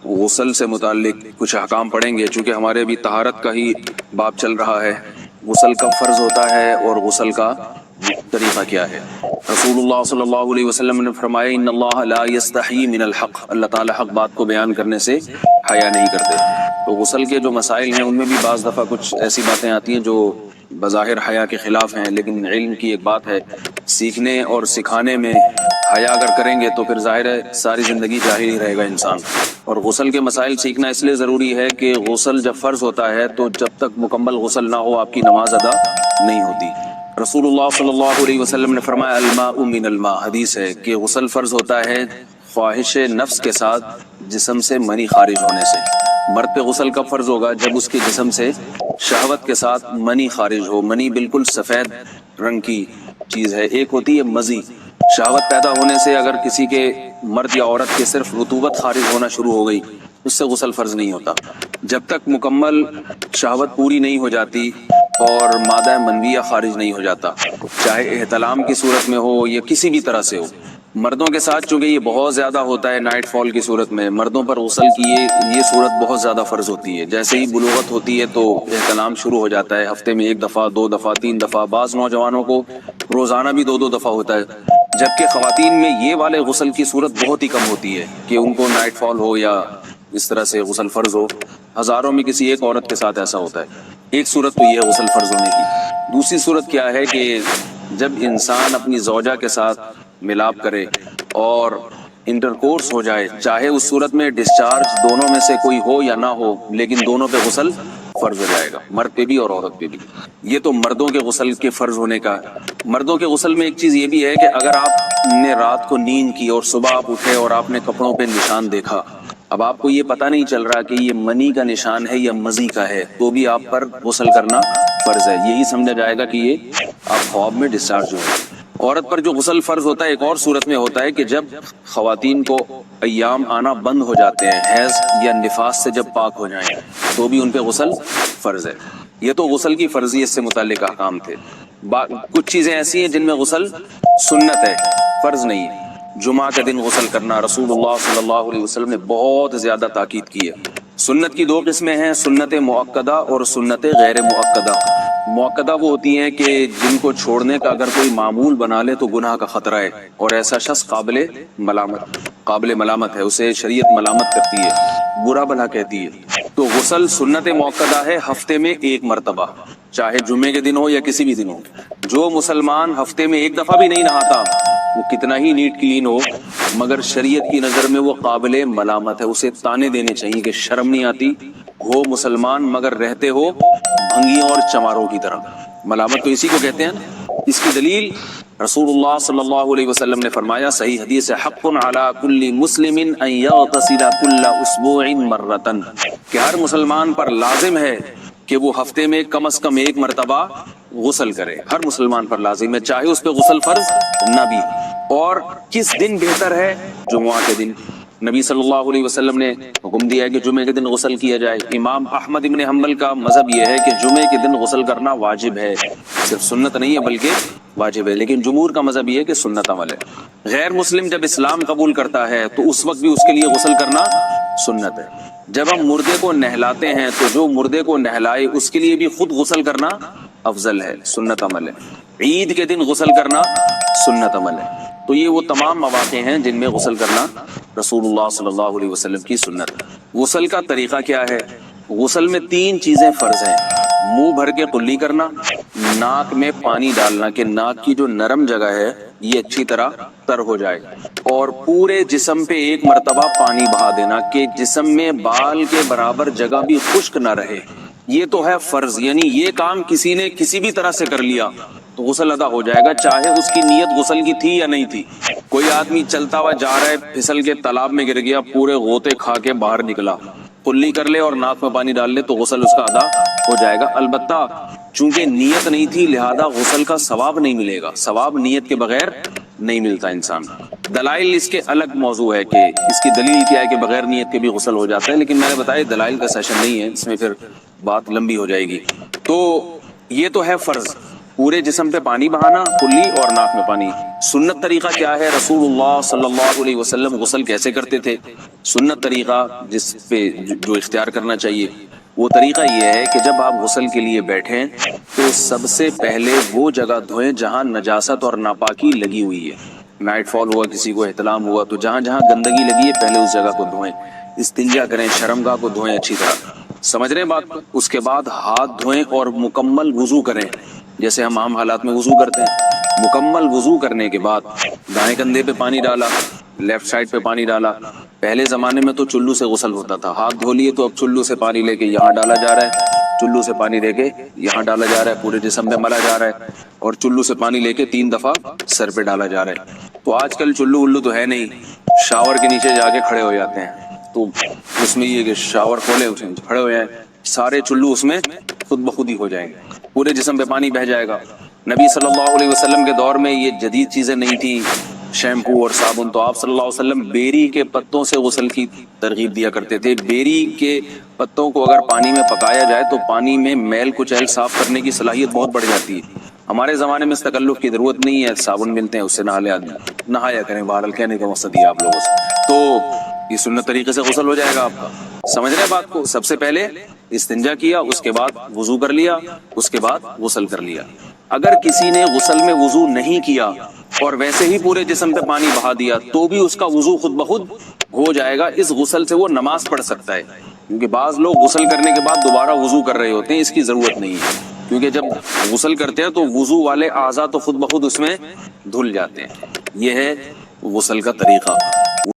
غسل سے متعلق کچھ احکام پڑھیں گے، چونکہ ہمارے ابھی طہارت کا ہی باب چل رہا ہے۔ غسل کب فرض ہوتا ہے اور غسل کا طریقہ کیا ہے؟ رسول اللہ صلی اللہ علیہ وسلم نے فرمایا ان اللہ لا یستحی من الحق، اللہ تعالیٰ حق بات کو بیان کرنے سے حیا نہیں کرتے۔ تو غسل کے جو مسائل ہیں ان میں بھی بعض دفعہ کچھ ایسی باتیں آتی ہیں جو بظاہر حیا کے خلاف ہیں، لیکن علم کی ایک بات ہے، سیکھنے اور سکھانے میں حیا اگر کریں گے تو پھر ظاہر ہے ساری زندگی جاہل ہی رہے گا انسان۔ اور غسل کے مسائل سیکھنا اس لیے ضروری ہے کہ غسل جب فرض ہوتا ہے تو جب تک مکمل غسل نہ ہو آپ کی نماز ادا نہیں ہوتی۔ رسول اللہ صلی اللہ علیہ وسلم نے فرمایا الماء من الماء، حدیث ہے کہ غسل فرض ہوتا ہے خواہش نفس کے ساتھ جسم سے منی خارج ہونے سے۔ مرد پہ غسل کب فرض ہوگا؟ جب اس کے جسم سے شہوت کے ساتھ منی خارج ہو۔ منی بالکل سفید رنگ کی چیز ہے، ایک ہوتی ہے مزی، شہوت پیدا ہونے سے اگر کسی کے مرد یا عورت کے صرف رطوبت خارج ہونا شروع ہو گئی اس سے غسل فرض نہیں ہوتا۔ جب تک مکمل شہوت پوری نہیں ہو جاتی اور مادہ منویہ خارج نہیں ہو جاتا، چاہے احتلام کی صورت میں ہو یا کسی بھی طرح سے ہو۔ مردوں کے ساتھ چونکہ یہ بہت زیادہ ہوتا ہے نائٹ فال کی صورت میں، مردوں پر غسل کی یہ صورت بہت زیادہ فرض ہوتی ہے۔ جیسے ہی بلوغت ہوتی ہے تو احتلام شروع ہو جاتا ہے، ہفتے میں 1 دفعہ 2 دفعہ 3 دفعہ، بعض نوجوانوں کو روزانہ بھی 2 دفعہ ہوتا ہے، جبکہ خواتین میں یہ والے غسل کی صورت بہت ہی کم ہوتی ہے کہ ان کو نائٹ فال ہو یا اس طرح سے غسل فرض ہو۔ ہزاروں میں کسی ایک عورت کے ساتھ ایسا ہوتا ہے۔ ایک صورت تو یہ ہے غسل فرض ہونے کی۔ دوسری صورت کیا ہے کہ جب انسان اپنی زوجہ کے ساتھ ملاپ کرے اور انٹرکورس ہو جائے، چاہے اس صورت میں ڈسچارج دونوں میں سے کوئی ہو یا نہ ہو، لیکن دونوں پہ غسل فرض ہو جائے گا، مرد پہ بھی اور عورت پہ بھی۔ یہ تو مردوں کے غسل کے فرض ہونے کا۔ مردوں کے غسل میں ایک چیز یہ بھی ہے کہ اگر آپ نے رات کو نیند کی اور صبح آپ اٹھے اور آپ نے کپڑوں پہ نشان دیکھا، اب آپ کو یہ پتہ نہیں چل رہا کہ یہ منی کا نشان ہے یا مزی کا ہے، تو بھی آپ پر غسل کرنا فرض ہے۔ یہی سمجھا جائے گا کہ یہ آپ خواب میں ڈسچارج ہوئے۔ عورت پر جو غسل فرض ہوتا ہے ایک اور صورت میں ہوتا ہے کہ جب خواتین کو ایام آنا بند ہو جاتے ہیں، حیض یا نفاس سے جب پاک ہو جائیں تو بھی ان پہ غسل فرض ہے۔ یہ تو غسل کی فرضیت سے متعلق احکام تھے۔ کچھ چیزیں ایسی ہیں جن میں غسل سنت ہے، فرض نہیں ہے۔ جمعہ کے دن غسل کرنا، رسول اللہ صلی اللہ علیہ وسلم نے بہت زیادہ تاکید کی ہے۔ سنت کی 2 قسمیں ہیں، سنت مؤکدہ اور سنت غیر مؤکدہ۔ مؤکدہ وہ ہوتی ہیں کہ جن کو چھوڑنے کا اگر کوئی معمول بنا لے تو گناہ کا خطرہ ہے اور ایسا شخص قابل ملامت ہے، اسے شریعت ملامت کرتی ہے، برا بھلا کہتی ہے۔ تو غسل سنت مؤکدہ ہے ہفتے میں 1 مرتبہ، چاہے جمعے کے دن ہو یا کسی بھی دن ہو۔ جو مسلمان ہفتے میں 1 دفعہ بھی نہیں نہاتا، وہ کتنا ہی نیٹ کلین ہو، مگر شریعت کی نظر میں وہ قابل ملامت ہے، اسے تانے دینے چاہیے کہ شرم نہیں آتی، ہو مسلمان مگر رہتے ہو بھنگیوں اور چماروں کی طرح۔ ملامت تو اسی کو کہتے ہیں۔ اس کی دلیل رسول اللہ صلی اللہ علیہ وسلم نے فرمایا، صحیح حدیث ہے، حق علی کل مسلم ان یغتسل کل اسبوع مرۃ، کہ ہر مسلمان پر لازم ہے کہ وہ ہفتے میں کم از کم 1 مرتبہ غسل کرے۔ ہر مسلمان پر لازم ہے، چاہے اس پہ غسل فرض نہ بھی۔ اور کس دن بہتر ہے؟ جمعہ کے دن۔ نبی صلی اللہ علیہ وسلم نے حکم دیا ہے کہ جمعے کے دن غسل کیا جائے۔ امام احمد ابن حنبل کا مذہب یہ ہے کہ جمعے کے دن غسل کرنا واجب ہے، صرف سنت نہیں ہے بلکہ واجب ہے، لیکن جمہور کا مذہب یہ ہے کہ سنت عمل ہے۔ غیر مسلم جب اسلام قبول کرتا ہے تو اس وقت بھی اس کے لیے غسل کرنا سنت ہے۔ جب ہم مردے کو نہلاتے ہیں تو جو مردے کو نہلائے اس کے لیے بھی خود غسل کرنا افضل ہے، سنت عمل ہے۔ عید کے دن غسل کرنا سنت عمل ہے۔ تو یہ وہ تمام مواقع ہیں جن میں غسل کرنا رسول اللہ صلی اللہ علیہ وسلم کی سنت ہے۔ غسل کا طریقہ کیا ہے؟ غسل میں 3 چیزیں فرض ہیں، منہ بھر کے قلی کرنا، ناک میں پانی ڈالنا کہ ناک کی جو نرم جگہ ہے یہ اچھی طرح تر ہو جائے، اور پورے جسم پہ 1 مرتبہ پانی بہا دینا کہ جسم میں بال کے برابر جگہ بھی خشک نہ رہے۔ یہ تو ہے فرض، یعنی یہ کام کسی نے کسی بھی طرح سے کر لیا تو غسل ادا ہو جائے گا، چاہے اس کی نیت غسل کی تھی یا نہیں تھی۔ کوئی آدمی چلتا ہوا جا رہا ہے، پھسل کے تالاب میں گر گیا، پورے غوطے کھا کے باہر نکلا، قلی کر لے اور ناک میں پانی ڈال لے تو غسل اس کا ادا ہو جائے گا۔ البتہ چونکہ نیت نہیں تھی لہذا غسل کا ثواب نہیں ملے گا، ثواب نیت کے بغیر نہیں ملتا انسان۔ دلائل اس کے الگ موضوع ہے کہ اس کی دلیل کیا ہے کہ بغیر نیت کے بھی غسل ہو جاتا ہے، لیکن میں نے بتایا دلائل کا سیشن نہیں ہے، اس میں پھر بات لمبی ہو جائے گی۔ تو یہ تو ہے فرض۔ پورے جسم پہ پانی بہانا کلی اور ناک میں پانی. سنت طریقہ کیا ہے؟ رسول اللہ صلی اللہ علیہ وسلم غسل کیسے کرتے تھے؟ سنت طریقہ جس پہ جو اختیار کرنا چاہیے وہ طریقہ یہ ہے کہ جب آپ غسل کے لیے بیٹھیں تو سب سے پہلے وہ جگہ دھوئیں جہاں نجاست اور ناپاکی لگی ہوئی ہے. نائٹ فال ہوا، کسی کو احتلام ہوا، تو جہاں جہاں گندگی لگی ہے پہلے اس جگہ کو دھوئیں. استنجا کریں، شرمگاہ کو دھوئیں اچھی طرح. سمجھ رہے ہیں بات کو؟ اس کے بعد ہاتھ دھوئیں اور مکمل وضو کریں جیسے ہم عام حالات میں وضو کرتے ہیں. مکمل وضو کرنے کے بعد دائیں کندھے پہ پانی ڈالا، لیفٹ سائڈ پہ پانی ڈالا. پہلے زمانے میں تو چلو سے غسل ہوتا تھا، ہاتھ دھو لیے تو اب چلو سے پانی لے کے یہاں ڈالا جا رہا ہے، چلو سے پانی لے کے یہاں ڈالا جا رہا ہے، پورے جسم میں ملا جا رہا ہے، اور چلو سے پانی لے کے 3 دفعہ سر پہ ڈالا جا رہا ہے. تو آج کل چلو ولو تو ہے نہیں، شاور کے نیچے جا کے کھڑے ہو جاتے ہیں. تو اس میں یہ کہ شاور کھولے اس میں کھڑے ہو جائیں، سارے چلو اس میں خود بخود ہی ہو جائیں گے، پورے جسم پہ پانی بہہ جائے گا. نبی صلی اللہ علیہ وسلم کے دور میں یہ جدید چیزیں نہیں تھیں، شیمپو اور صابن. تو آپ صلی اللہ علیہ وسلم بیری کے پتوں سے غسل کی ترغیب دیا کرتے تھے. بیری کے پتوں کو اگر پانی میں پکایا جائے تو پانی میں میل کچیل صاف کرنے کی صلاحیت بہت بڑھ جاتی ہے. ہمارے زمانے میں اس تکلف کی ضرورت نہیں ہے، صابن ملتے ہیں اس سے نہا لے آدمی، نہایا کریں. بہرحال کہنے کا مقصد یہ آپ لوگوں سے تو یہ سنت طریقے سے غسل ہو جائے گا آپ کا. سمجھ رہے بات کو؟ سب سے پہلے استنجا کیا، اس کے بعد وضو کر لیا، اس کے بعد غسل کر لیا. اگر کسی نے غسل میں وضو نہیں کیا اور ویسے ہی پورے جسم پہ پانی بہا دیا تو بھی اس کا وضو خود بخود ہو جائے گا. اس غسل سے وہ نماز پڑھ سکتا ہے، کیونکہ بعض لوگ غسل کرنے کے بعد دوبارہ وضو کر رہے ہوتے ہیں. اس کی ضرورت نہیں ہے، کیونکہ جب غسل کرتے ہیں تو وضو والے اعضاء تو خود بخود اس میں دھل جاتے ہیں. یہ ہے غسل کا طریقہ.